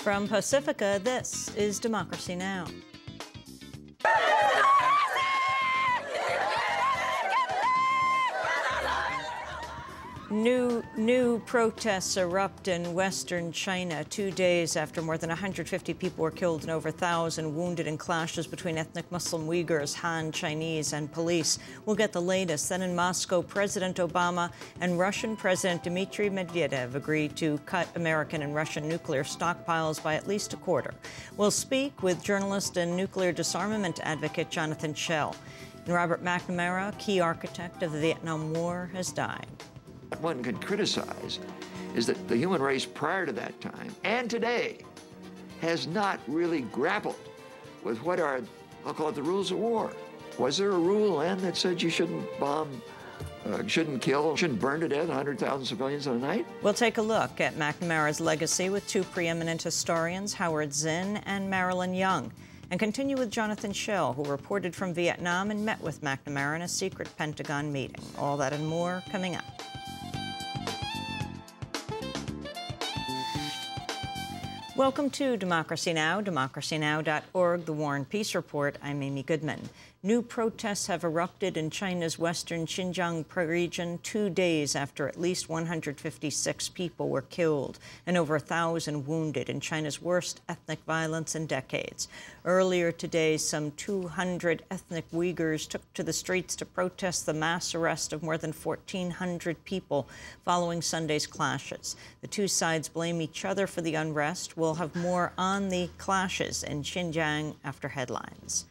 From Pacifica, this is Democracy Now! New protests erupt in western China 2 days after more than 150 people were killed and over 1,000 wounded in clashes between ethnic Muslim Uyghurs, Han Chinese, and police. We'll get the latest. Then in Moscow, President Obama and Russian President Dmitry Medvedev agreed to cut American and Russian nuclear stockpiles by at least a quarter. We'll speak with journalist and nuclear disarmament advocate Jonathan Schell. And Robert McNamara, key architect of the Vietnam War, has died. What one can criticize is that the human race prior to that time and today has not really grappled with what are, I'll call it, the rules of war. Was there a rule then that said you shouldn't bomb, shouldn't kill, shouldn't burn to death 100,000 civilians in a night? We'll take a look at McNamara's legacy with two preeminent historians, Howard Zinn and Marilyn Young, and continue with Jonathan Schell, who reported from Vietnam and met with McNamara in a secret Pentagon meeting. All that and more coming up. Welcome to Democracy Now!, democracynow.org, The War and Peace Report. I'm Amy Goodman. New protests have erupted in China's western Xinjiang region 2 days after at least 156 people were killed and over 1,000 wounded in China's worst ethnic violence in decades. Earlier today, some 200 ethnic Uyghurs took to the streets to protest the mass arrest of more than 1,400 people following Sunday's clashes. The two sides blame each other for the unrest. We'll have more on the clashes in Xinjiang after headlines.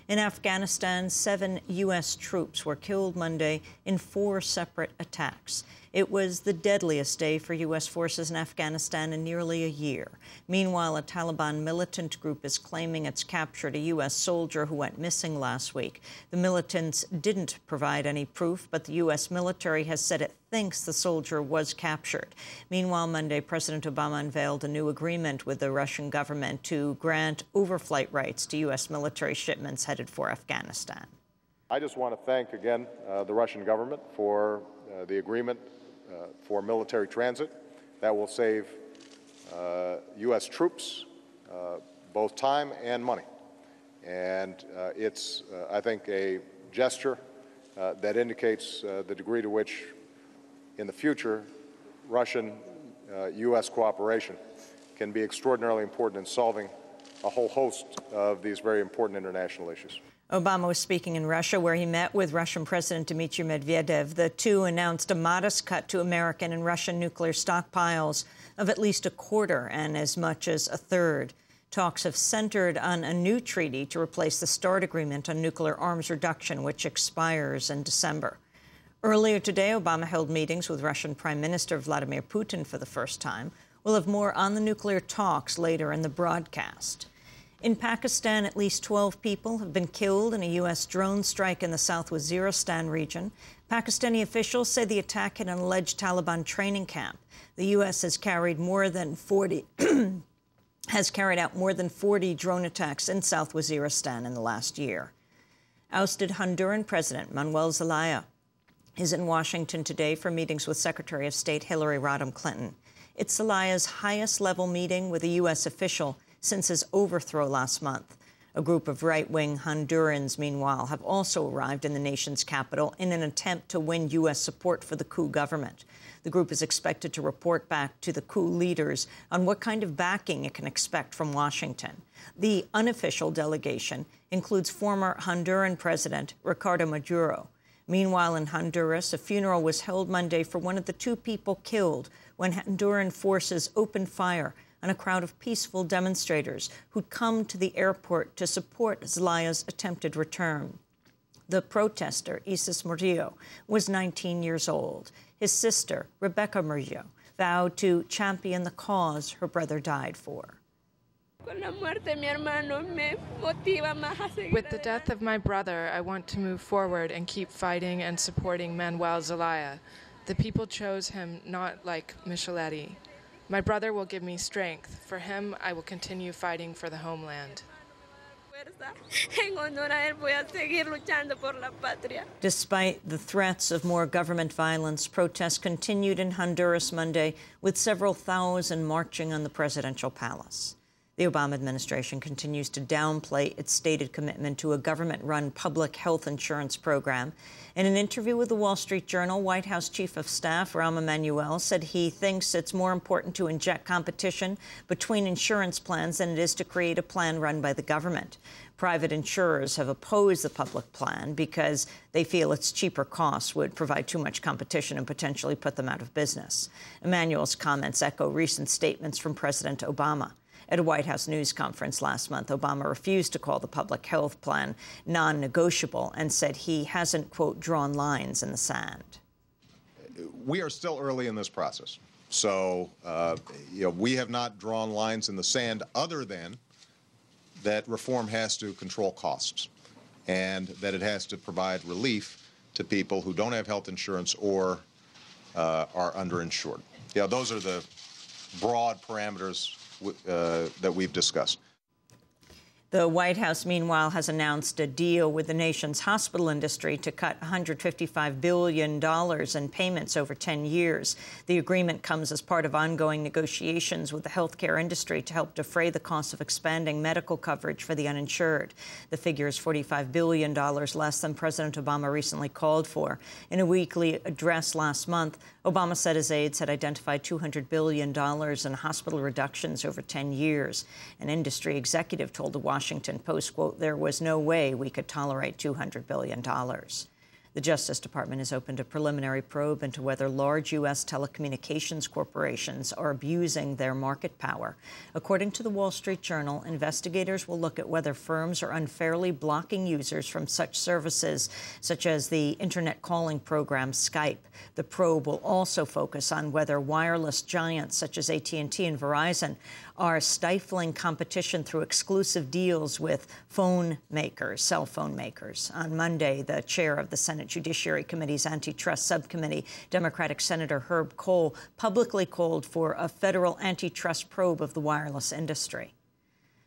In Afghanistan, 7 U.S. troops were killed Monday in 4 separate attacks. It was the deadliest day for U.S. forces in Afghanistan in nearly a year. Meanwhile, a Taliban militant group is claiming it's captured a U.S. soldier who went missing last week. The militants didn't provide any proof, but the U.S. military has said it thinks the soldier was captured. Meanwhile, Monday, President Obama unveiled a new agreement with the Russian government to grant overflight rights to U.S. military shipments headed for Afghanistan. I just want to thank again the Russian government for the agreement for military transit that will save U.S. troops both time and money. And it's, I think, a gesture that indicates the degree to which, in the future, Russian-U.S. cooperation can be extraordinarily important in solving a whole host of these very important international issues. Obama was speaking in Russia, where he met with Russian President Dmitry Medvedev. The two announced a modest cut to American and Russian nuclear stockpiles of at least a quarter and as much as a third. Talks have centered on a new treaty to replace the START agreement on nuclear arms reduction, which expires in December. Earlier today, Obama held meetings with Russian Prime Minister Vladimir Putin for the first time. We'll have more on the nuclear talks later in the broadcast. In Pakistan, at least 12 people have been killed in a U.S. drone strike in the South Waziristan region. Pakistani officials say the attack hit an alleged Taliban training camp. The U.S. has carried out more than 40 drone attacks in South Waziristan in the last year. Ousted Honduran President Emmanuel Zelaya is in Washington today for meetings with Secretary of State Hillary Rodham Clinton. It's Zelaya's highest-level meeting with a U.S. official since his overthrow last month. A group of right-wing Hondurans, meanwhile, have also arrived in the nation's capital in an attempt to win U.S. support for the coup government. The group is expected to report back to the coup leaders on what kind of backing it can expect from Washington. The unofficial delegation includes former Honduran President Ricardo Maduro. Meanwhile, in Honduras, a funeral was held Monday for one of the 2 people killed when Honduran forces opened fire on a crowd of peaceful demonstrators who'd come to the airport to support Zelaya's attempted return. The protester, Isis Murillo, was 19 years old. His sister, Rebecca Murillo, vowed to champion the cause her brother died for. With the death of my brother, I want to move forward and keep fighting and supporting Manuel Zelaya. The people chose him not like Micheletti. My brother will give me strength. For him, I will continue fighting for the homeland. Despite the threats of more government violence, protests continued in Honduras Monday, with several thousand marching on the presidential palace. The Obama administration continues to downplay its stated commitment to a government-run public health insurance program. In an interview with the Wall Street Journal, White House Chief of Staff Emmanuel said he thinks it's more important to inject competition between insurance plans than it is to create a plan run by the government. Private insurers have opposed the public plan because they feel its cheaper costs would provide too much competition and potentially put them out of business. Emmanuel's comments echo recent statements from President Obama. At a White House news conference last month, Obama refused to call the public health plan non-negotiable and said he hasn't, quote, drawn lines in the sand. We are still early in this process. So, we have not drawn lines in the sand other than that reform has to control costs and that it has to provide relief to people who don't have health insurance or are underinsured. Those are the broad parameters that we've discussed. The White House, meanwhile, has announced a deal with the nation's hospital industry to cut $155 billion in payments over 10 years. The agreement comes as part of ongoing negotiations with the healthcare industry to help defray the cost of expanding medical coverage for the uninsured. The figure is $45 billion less than President Obama recently called for. In a weekly address last month, Obama said his aides had identified $200 billion in hospital reductions over 10 years. An industry executive told the Washington Post, quote, "There was no way we could tolerate $200 billion. The Justice Department has opened a preliminary probe into whether large U.S. telecommunications corporations are abusing their market power. According to the Wall Street Journal, investigators will look at whether firms are unfairly blocking users from such services, such as the internet calling program Skype. The probe will also focus on whether wireless giants such as AT&T and Verizon are stifling competition through exclusive deals with phone makers, cell phone makers. On Monday, the chair of the Senate Judiciary Committee's Antitrust Subcommittee, Democratic Senator Herb Kohl, publicly called for a federal antitrust probe of the wireless industry.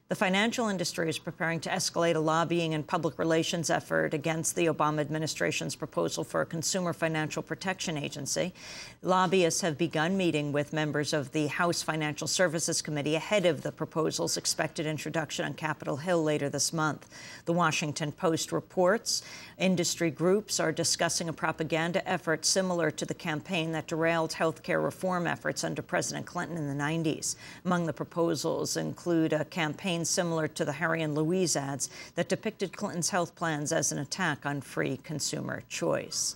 The financial industry is preparing to escalate a lobbying and public relations effort against the Obama administration's proposal for a consumer financial protection agency. Lobbyists have begun meeting with members of the House Financial Services Committee ahead of the proposal's expected introduction on Capitol Hill later this month. The Washington Post reports industry groups are discussing a propaganda effort similar to the campaign that derailed health care reform efforts under President Clinton in the 90s. Among the proposals include a campaign similar to the Harry and Louise ads that depicted Clinton's health plans as an attack on free consumer choice.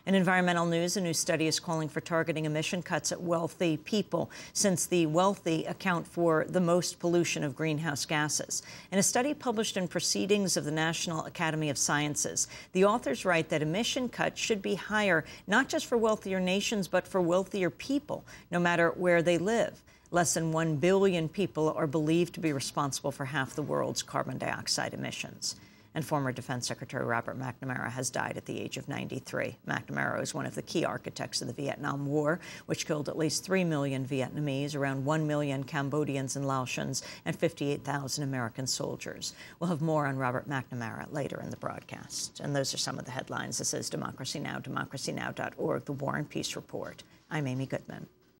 In environmental news, a new study is calling for targeting emission cuts at wealthy people, since the wealthy account for the most pollution of greenhouse gases. In a study published in Proceedings of the National Academy of Sciences, the authors write that emission cuts should be higher not just for wealthier nations, but for wealthier people, no matter where they live. Less than 1 billion people are believed to be responsible for half the world's carbon dioxide emissions. And former Defense Secretary Robert McNamara has died at the age of 93. McNamara is one of the key architects of the Vietnam War, which killed at least 3 million Vietnamese, around 1 million Cambodians and Laotians, and 58,000 American soldiers. We'll have more on Robert McNamara later in the broadcast. And those are some of the headlines. This is Democracy Now!, democracynow.org, The War and Peace Report. I'm Amy Goodman.